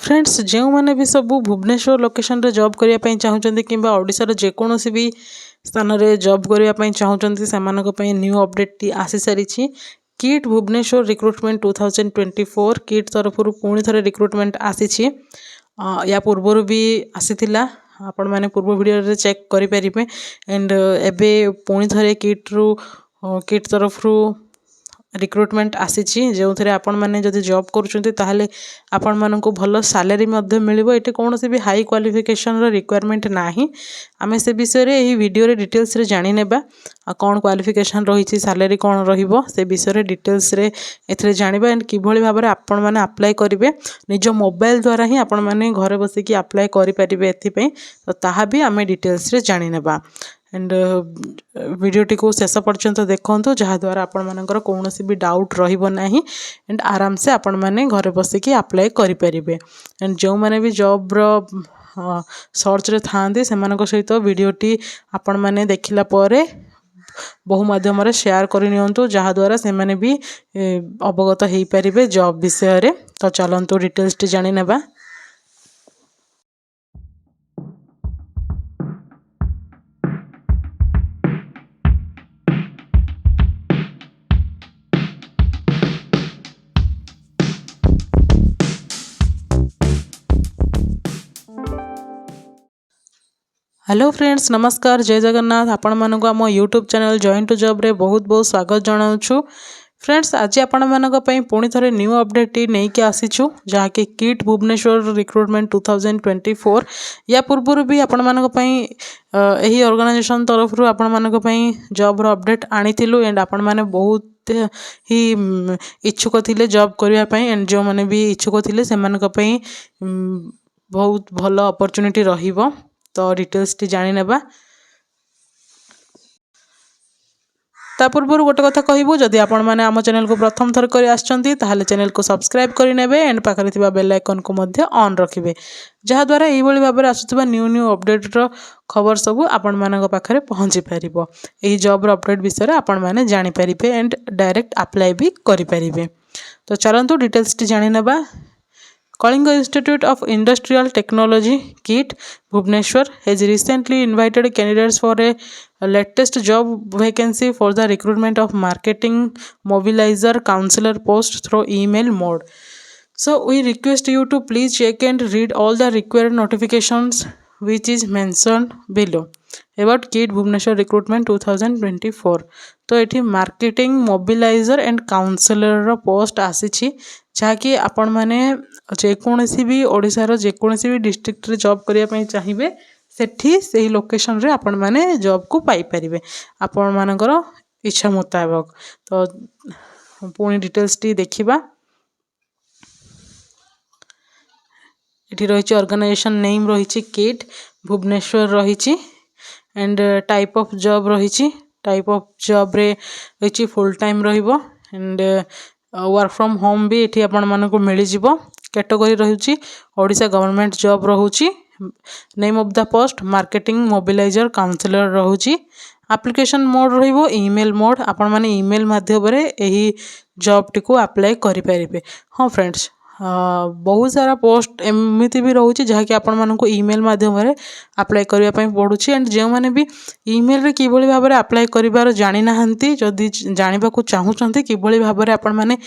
Friends जो मैंने भी सब भुवनेश्वर लोकेशन रे जॉब करने चाहते कि ओडिशार जेकोसी भी स्थान रे जॉब करने चाहते से न्यू अपडेट टी आसी सारी किट भुवनेश्वर रिक्रुटमेंट 2024 किट तरफ पुणी थे रिक्रुटमेंट आसी या पूर्वर भी आसीथिला आपण मैंने पूर्व वीडियो चेक करें एंड एबे पुणी थे किट तरफ रिक्रुटमेंट आसी जो थे आपण मैंने जब जॉब करुँचे आपण मानक भल सैलरी मिल ये कौन भी हाई क्वालिफिकेशन रिक्वायरमेंट ना आम से विषय यही वीडियो डिटेल्स रे जानी नेबा कौन क्वालिफिकेशन रही सैलरी कौन रही विषय डिटेल्स रे एथरे जानिबा एंड किभली भाव में आपण मैंने अप्लाई करेंगे निज मोबाइल द्वारा ही आपण मैंने घर बसिकी अप्लाई करेंगे एथपाई तो ताहा भी आम डिटेल्स रे जानी नेबा एंड वीडियोटी को शेष पर्यंत देखु जहाद्वारा आपण मानकर कौन भी डाउट रही एंड आराम से आपण मैंने घर बसिकी अप्लाई करेंगे एंड जो मैंने भी जॉब सर्च रे थांती से सहित वीडियोटी आपण मैंने देखला परे बहु माध्यम शेयर करनी जहाद्वारा से मैंने भी अवगत हो पारे जॉब विषय रे। तो चलतु डिटेल्स टी जानी नेबा। हेलो फ्रेंड्स नमस्कार जय जगन्नाथ आपण मानक आम YouTube channel join to job रे बहुत बहुत स्वागत जनाऊँ। फ्रेंड्स आज आपण मानक पुणी थे न्यू अपडेट नहीं कि आसीचु जहाँकि किट भुवनेश्वर रिक्रुटमेंट 2024 या पूर्व भी आपण मानक यही ऑर्गेनाइजेशन तरफ आपण मानक जॉब रो अपडेट आनीलु एंड आपण माने बहुत ही इच्छुक थिले जॉब करने एंड जो मैंने भी इच्छुक थिले से बहुत भल अपॉर्चुनिटी रहिबो। तो डिटेल्स टी जानी नेबा। ता पूर्व गोटे कथा कहबू जदि आपण माने आम चैनल को प्रथम थर कर आछंती ताहले चैनल को सब्सक्राइब करि नेबे एंड पाखरे थिबा बेल आइकन को मध्य ऑन रखिबे जहा द्वारा एई भली भाबरे आसुतबा न्यू अपडेट रो खबर सब आपण मानक पाखरे पहुंची परिबो। एही जॉब रो अपडेट विषय रे आपण माने जानि परिबे एंड डायरेक्ट अप्लाई भी करि परिबे। तो चलंतु डिटेल्स टी जानि नेबा। Kalinga Institute of Industrial Technology KIT Bhubaneswar has recently invited candidates for a latest job vacancy for the recruitment of marketing mobilizer counselor post through email mode. So we request you to please check and read all the required notifications which is mentioned below about KIT Bhubaneswar recruitment 2024। तो ये marketing mobiliser and counsellor post आसी जहाँकि आपण मैंने जेकोसी भी ओडिशार जेकोसी भी district रे जॉब करने चाहिए सेठी से ही लोकेशन रे आपण मैंने जॉब को पाई परिबे आपण मानकर इच्छा मुताबिक। तो पुणी डिटेल्स टी देखिबा। इठी रही ऑर्गेनाइजेशन नेम रही किट भुवनेश्वर रही एंड टाइप ऑफ जॉब रही टाइप ऑफ जॉब रे रही फुल टाइम रहिबो एंड वर्क फ्रॉम होम भी ये आपण मानक मिल जिवो। कैटेगरी रही ओडिशा गवर्नमेंट जॉब रोची name of the post marketing mobiliser counsellor रोची एप्लिकेशन मोड रहिबो ईमेल मोड आपण माने ईमेल माध्यम रे एही जॉब टी को अप्लाई करि परिबे। हाँ फ्रेंड्स बहुत सारा पोस्ट एमती भी रोचे जहाँकि आपण मानक ईमेल माध्यम रे अप्लाई करिया पई पडुची एंड जो माने भी ईमेल रे किभली भाव में अप्लाई करिवार जानि नाहंती जदि जानिबा को चाहुचंती किभली भाव में आपण माने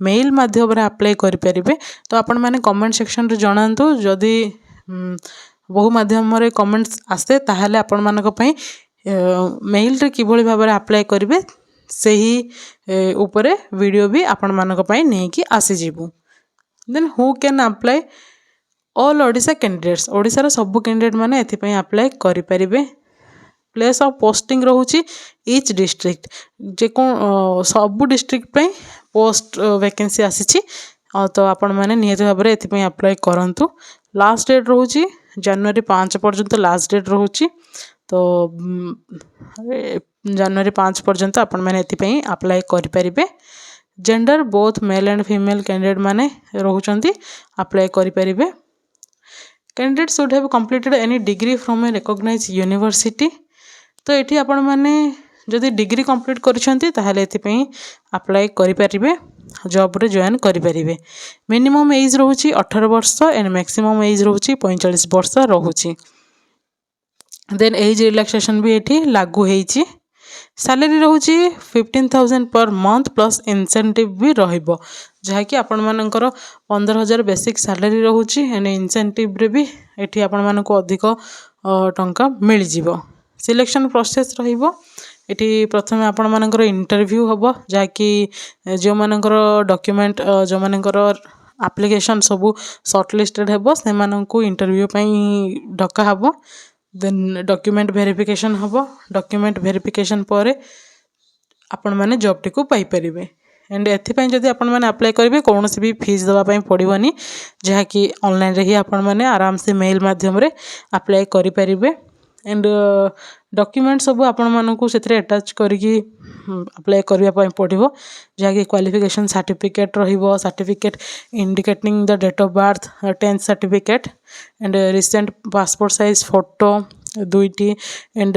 मेल माध्यम रे अप्लाई करि परिबे तो आपण माने कमेंट सेक्शन रे जणांतु जदि बहु माध्यम रे कमेंट्स आसे ताहाले आपण मानक पई मेल रे किभली भाव में अप्लाई करिवे सेही ऊपरे वीडियो भी आपण मानक पई नै कि आसी जिवु। Then who can apply all Odisha candidates ओडिशार सब कैंडिडेट माने एथिपई अप्लाई करि परिबे। प्लेस ऑफ पोस्टिंग रोची ईच डिस्ट्रिक्ट जे को सब डिस्ट्रिक्ट पे पोस्ट वैकेंसी आसी तो आपण मैंने निहत भाव में एथिपई अप्लाई करंतु। लास्ट डेट रोची जनवरी 5 पर्यंत लास्ट डेट रोची तो जनवरी 5 पर्यंत आपण मैंने एथिपई अप्लाई करि परिबे। Gender both male and female candidate माने रोचंती अप्लाई करि परिबे। Candidate should have completed any degree from a recognised university तो ये आपण मैंने जदि डिग्री कंप्लीट करिसेंती ताहले एथिपई अप्लाई करिपारिबे जॉब रे जॉइन करिपारिबे। मिनिमम एज रहउची 18 वर्ष एंड मैक्सिमम एज रहउची 45 वर्ष रहउची। देन एज रिलैक्सेशन भी एठी लागू हेइची। Salary रहउची 15,000 per month plus incentive भी रहिबो जहाँकि आपण मानकर 15,000 बेसिक सैलरी रहउची एंड इंसेंटिव रे भी एठी आपण मानको अधिक टंका मिल जिवो। सिलेक्शन प्रोसेस रहिबो एठी प्रथमे आपण मानकर इंटरव्यू हबो जहाँकि जो मानकर डॉक्यूमेंट जो मानकर एप्लिकेशन सबू शॉर्टलिस्टेड हेबो से माननको इंटरव्यू पई डका हबो। देन डॉक्यूमेंट वेरिफिकेशन हबो। डॉक्यूमेंट वेरिफिकेशन पर आपण माने जॉब टी को पाई परिबे। एंड एथिपई जदि आपण माने अप्लाई करिवे कोनोसी भी फीस देबा पई पड़िबनी जहाँकि ऑनलाइन रे ही आपण माने आराम से मेल माध्यम रे अप्लाई करि परिबे। एंड डॉक्यूमेंट सब आपण मानकू सेथरे अटैच करिकी अप्लाई करिया पई पड़िबो जहाँकि क्वालिफिकेशन सर्टिफिकेट रहिबो certificate indicating the date of birth 10th certificate and recent passport size photo दुईटी एंड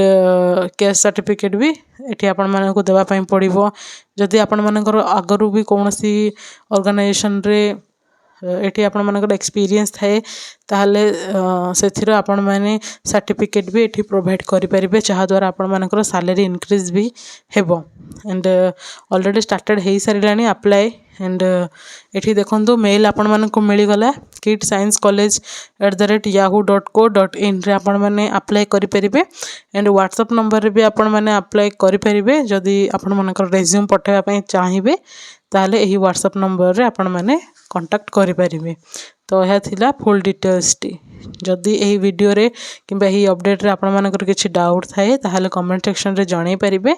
कैश सर्टिफिकेट भी एठी आपण मानकू देबा पई पड़िबो। जदि आपण मानकर आगरू भी कोनोसी ऑर्गेनाइजेशन रे एठी आपण मानकर एक्सपीरियंस थाए ताहले सेथिर आपण माने सर्टिफिकेट भी एठी प्रोवाइड करि परिबे जहा द्वारा आपण मानकर सैलरी इंक्रीज भी हेबो। एंड ऑलरेडी स्टार्टेड हेई सारिलानी अप्लाई एंड एठी देखंतु मेल आपण मानकू मिली गला kidsciencecollege@yahoo.co.in रे आपण माने अप्लाई करि परिबे। एंड व्हाट्सएप नंबर रे भी आपण माने अप्लाई करि परिबे जदि आपण मानकर रिज्यूम पठेबा पई चाहिबे ताहले एही व्हाट्सएप नंबर रे आपण माने कांटेक्ट करि परिबे। तो यह थिला फुल डिटेल्स टी। जदि एही वीडियो रे किंबा एही अपडेट रे आपण मानकर किछि डाउट थाए ताहले कमेंट सेक्शन रे जणाई परिबे।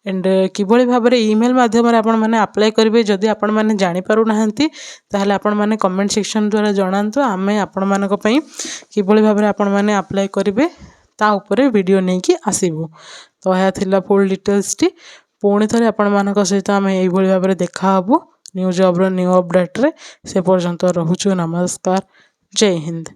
एंड किभଳି भाबरे ईमेल माध्यम रे आपण माने अप्लाई करिवे जदि आपण माने जानि पारु नाहंती ताहले आपण माने कमेंट सेक्शन द्वारा जणांतु आमे आपण मानक पई किभଳି भाबरे आपण माने अप्लाई करिवे ता ऊपर वीडियो नै कि आसीबो। तो यह थिला फुल डिटेल्स टी। पुणी थरे आपण मानक सहित आमे एही भଳି भाबरे देखा हबो न्यू जॉब रो न्यू अपडेट रे। से पर्यंत रहुछु नमस्कार जय हिंद।